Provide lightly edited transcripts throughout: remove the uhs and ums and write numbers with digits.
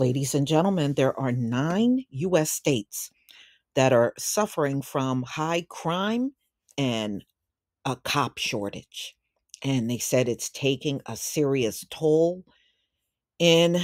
Ladies and gentlemen, there are 9 US states that are suffering from high crime and a cop shortage. And they said it's taking a serious toll in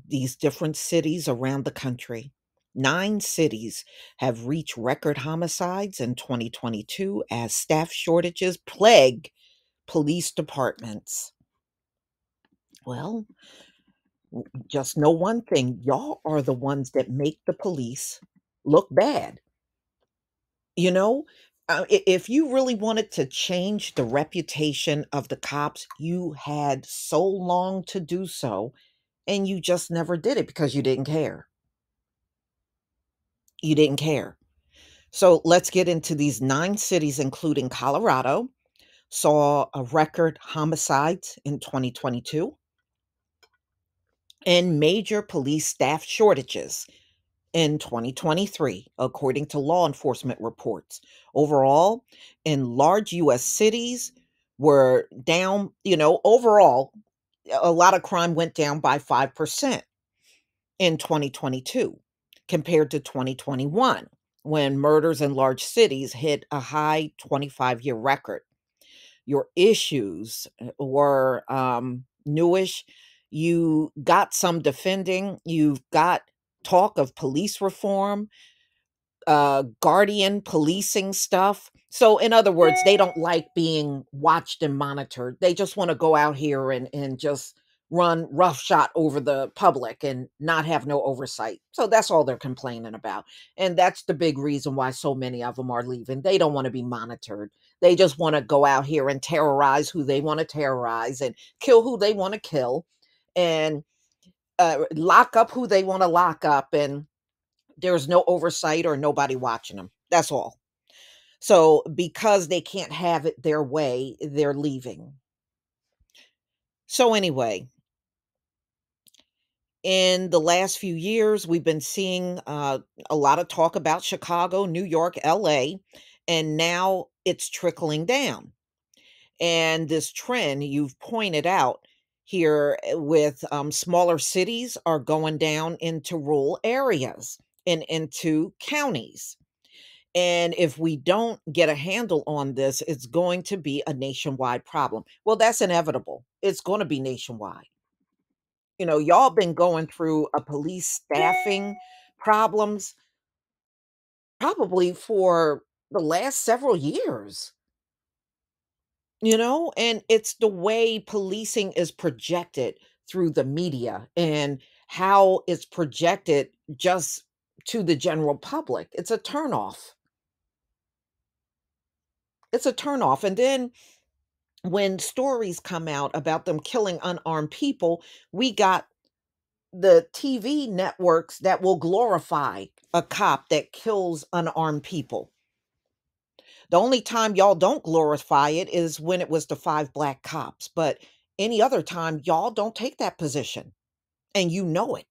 these different cities around the country. 9 cities have reached record homicides in 2022 as staff shortages plague police departments. Well, just know one thing, y'all are the ones that make the police look bad. You know, if you really wanted to change the reputation of the cops, you had so long to do so, and you just never did it because you didn't care. You didn't care. So let's get into these 9 cities, including Colorado, saw a record homicides in 2022 and major police staff shortages in 2023, according to law enforcement reports. Overall, in large US cities were down, overall, a lot of crime went down by 5% in 2022 compared to 2021 when murders in large cities hit a high 25-year record. Your issues were newish. You got some defending, you've got talk of police reform, guardian policing stuff. So, in other words, they don't like being watched and monitored. They just want to go out here and just run roughshod over the public and not have no oversight. So that's all they're complaining about. And that's the big reason why so many of them are leaving. They don't want to be monitored. They just want to go out here and terrorize who they want to terrorize and kill who they want to kill and lock up who they want to lock up. And there's no oversight or nobody watching them. That's all. So because they can't have it their way, they're leaving. So anyway, in the last few years, we've been seeing a lot of talk about Chicago, New York, LA, and now it's trickling down. And this trend you've pointed out here with smaller cities are going down into rural areas and into counties. And if we don't get a handle on this, it's going to be a nationwide problem. Well, that's inevitable. It's going to be nationwide. Y'all been going through a police staffing problems probably for the last several years, and it's the way policing is projected through the media and how it's projected just to the general public. It's a turnoff. It's a turnoff. And then when stories come out about them killing unarmed people, we got the TV networks that will glorify a cop that kills unarmed people. The only time y'all don't glorify it is when it was the 5 black cops, but any other time, y'all don't take that position, and you know it.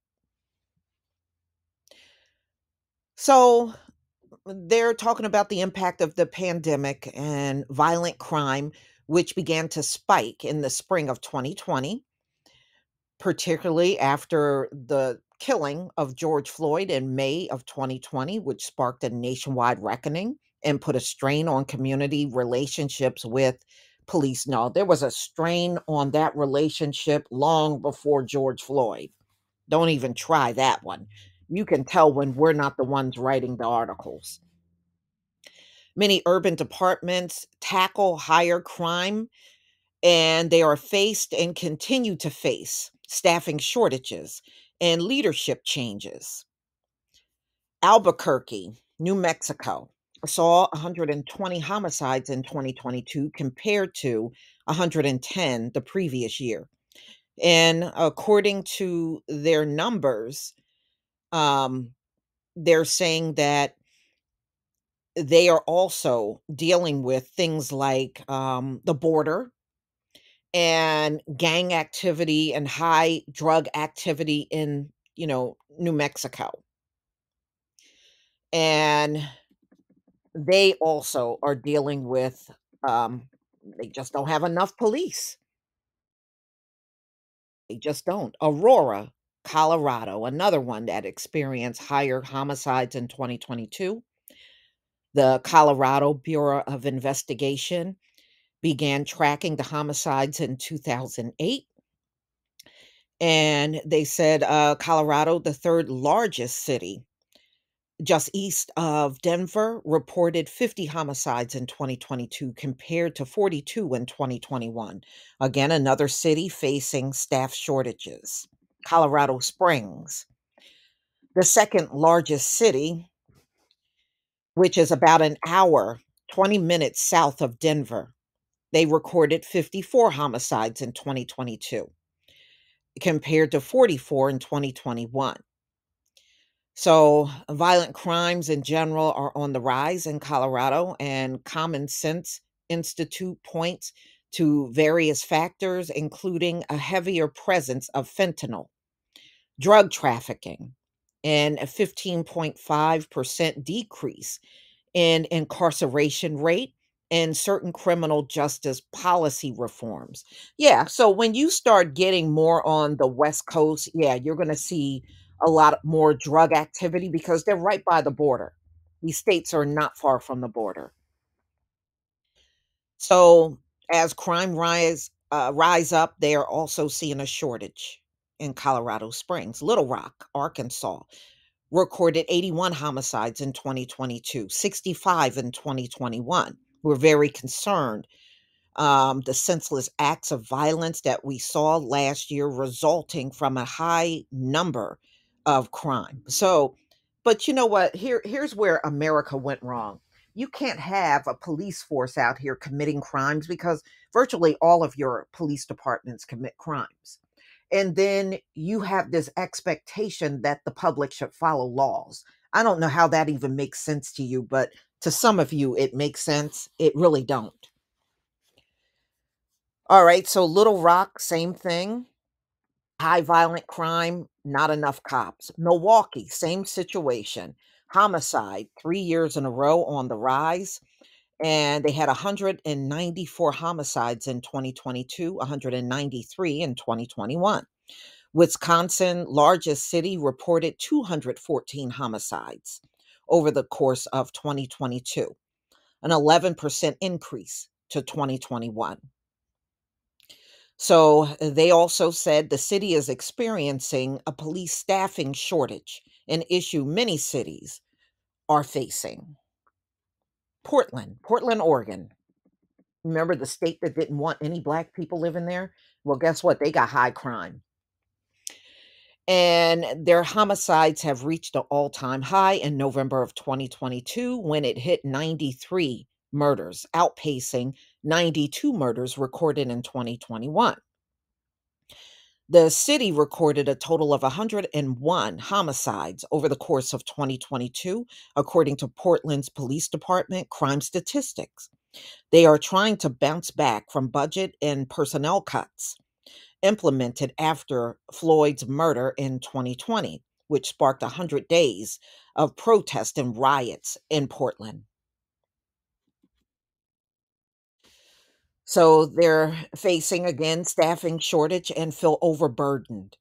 So they're talking about the impact of the pandemic and violent crime, which began to spike in the spring of 2020, particularly after the killing of George Floyd in May of 2020, which sparked a nationwide reckoning and put a strain on community relationships with police. No, there was a strain on that relationship long before George Floyd. Don't even try that one. You can tell when we're not the ones writing the articles. Many urban departments tackle higher crime, and they are faced and continue to face staffing shortages and leadership changes. Albuquerque, New Mexico, saw 120 homicides in 2022 compared to 110 the previous year. And according to their numbers, um, they're saying that they are also dealing with things like the border and gang activity and high drug activity in, New Mexico. And they also are dealing with, they just don't have enough police. They just don't. Aurora, Colorado, another one that experienced higher homicides in 2022. The Colorado Bureau of Investigation began tracking the homicides in 2008. And they said Colorado, the third largest city just east of Denver, reported 50 homicides in 2022 compared to 42 in 2021. Again, another city facing staff shortages. Colorado Springs, the second largest city, which is about an hour, 20 minutes south of Denver. They recorded 54 homicides in 2022 compared to 44 in 2021. So, violent crimes in general are on the rise in Colorado, and Common Sense Institute points to various factors, including a heavier presence of fentanyl, drug trafficking, and a 15.5% decrease in incarceration rate and certain criminal justice policy reforms. Yeah, so when you start getting more on the West Coast, yeah, you're going to see a lot more drug activity because they're right by the border. These states are not far from the border. So as crime rise up, they are also seeing a shortage in Colorado Springs. Little Rock, Arkansas, recorded 81 homicides in 2022, 65 in 2021. We're very concerned. The senseless acts of violence that we saw last year resulting from a high number of crime. So, but you know what? Here's where America went wrong. You can't have a police force out here committing crimes because virtually all of your police departments commit crimes. And then you have this expectation that the public should follow laws. I don't know how that even makes sense to you, but to some of you it makes sense. It really don't. All right, so Little Rock, same thing. High violent crime, not enough cops. Milwaukee, same situation. Homicide, 3 years in a row on the rise. And they had 194 homicides in 2022, 193 in 2021. Wisconsin, largest city, reported 214 homicides over the course of 2022, an 11% increase to 2021. So they also said the city is experiencing a police staffing shortage, an issue many cities are facing. Portland, Oregon. Remember the state that didn't want any black people living there? Well, guess what? They got high crime. And their homicides have reached an all-time high in November of 2022 when it hit 93 murders, outpacing 92 murders recorded in 2021. The city recorded a total of 101 homicides over the course of 2022, according to Portland's police department crime statistics. They are trying to bounce back from budget and personnel cuts implemented after Floyd's murder in 2020, which sparked 100 days of protest and riots in Portland. So they're facing again staffing shortage and feel overburdened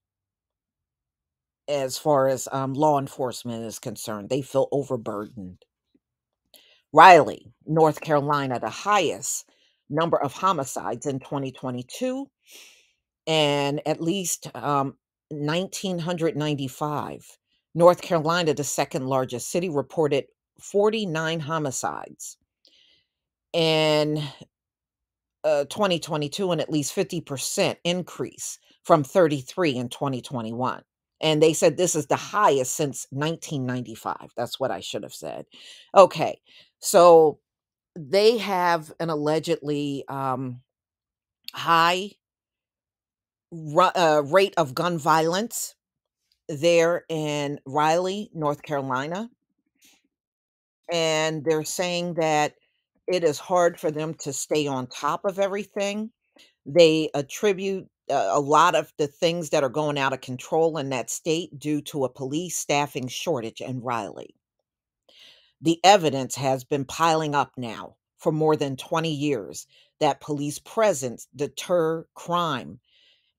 as far as law enforcement is concerned. They feel overburdened. Riley, North Carolina, the highest number of homicides in 2022, and at least 1,995. North Carolina, the second largest city, reported 49 homicides in 2022, and at least 50% increase from 33 in 2021. And they said this is the highest since 1995. That's what I should have said. Okay. So they have an allegedly high rate of gun violence there in Raleigh, North Carolina. And they're saying that it is hard for them to stay on top of everything. They attribute a lot of the things that are going out of control in that state due to a police staffing shortage in Raleigh. The evidence has been piling up now for more than 20 years that police presence deter crime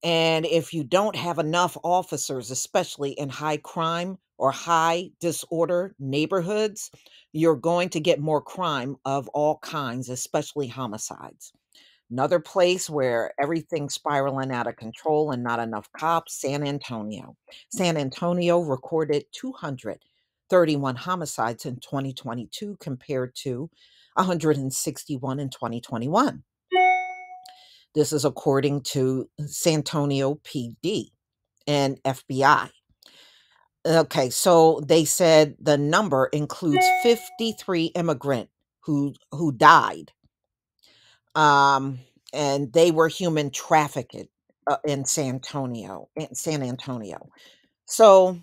And if you don't have enough officers, especially in high crime or high disorder neighborhoods, you're going to get more crime of all kinds, especially homicides. Another place where everything's spiraling out of control and not enough cops, San Antonio. San Antonio recorded 231 homicides in 2022 compared to 161 in 2021. This is according to San Antonio PD and FBI. Okay, so they said the number includes 53 immigrant who died, um, and they were human trafficked in San Antonio. So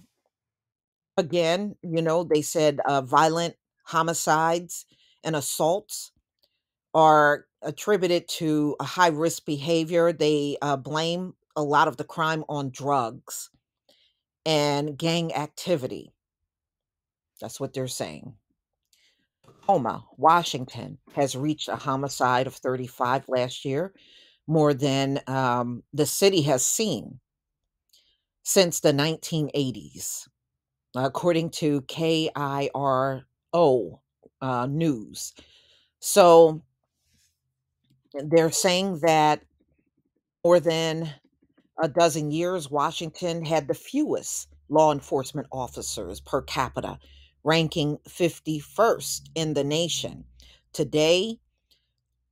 again, they said violent homicides and assaults are attributed to a high risk behavior. They blame a lot of the crime on drugs and gang activity. That's what they're saying. Tacoma, Washington has reached a homicide of 35 last year, more than the city has seen since the 1980s, according to KIRO News. So they're saying that more than a dozen years, Washington had the fewest law enforcement officers per capita, ranking 51st in the nation. Today,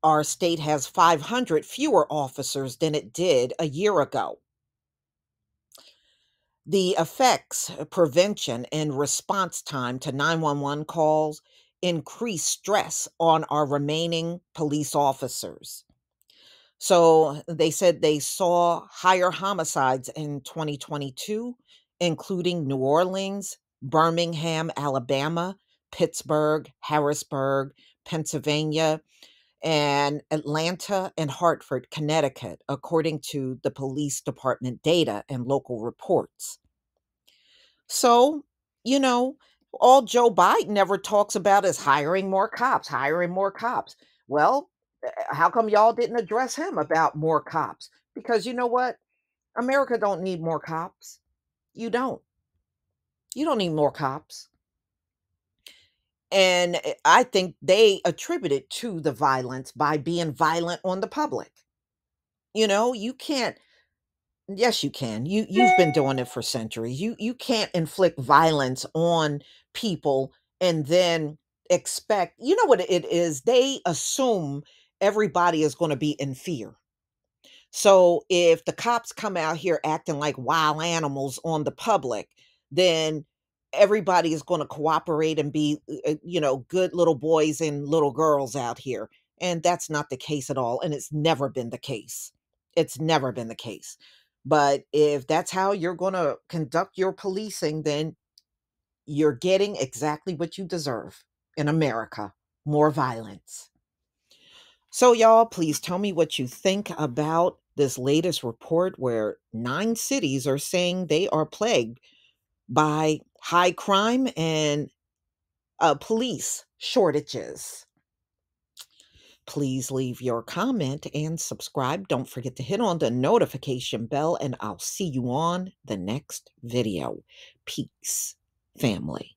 our state has 500 fewer officers than it did a year ago. The effects, prevention, and response time to 911 calls increase stress on our remaining police officers. So they said they saw higher homicides in 2022, including New Orleans, Birmingham, Alabama, Pittsburgh, Harrisburg, Pennsylvania, and Atlanta and Hartford, Connecticut, according to the police department data and local reports. So, you know, all Joe Biden ever talks about is hiring more cops, hiring more cops. Well, how come y'all didn't address him about more cops? Because you know what? America don't need more cops. You don't. You don't need more cops. And I think they attribute it to the violence by being violent on the public. You can't. Yes, you can. You've been doing it for centuries. You can't inflict violence on people and then expect. You know what it is? They assume everybody is going to be in fear. So if the cops come out here acting like wild animals on the public, then everybody is going to cooperate and be, good little boys and little girls out here. And that's not the case at all. And it's never been the case. It's never been the case. But if that's how you're going to conduct your policing, then you're getting exactly what you deserve in America: more violence. So, y'all, please tell me what you think about this latest report where 9 cities are saying they are plagued by high crime and police shortages. Please leave your comment and subscribe. Don't forget to hit on the notification bell, and I'll see you on the next video. Peace, family.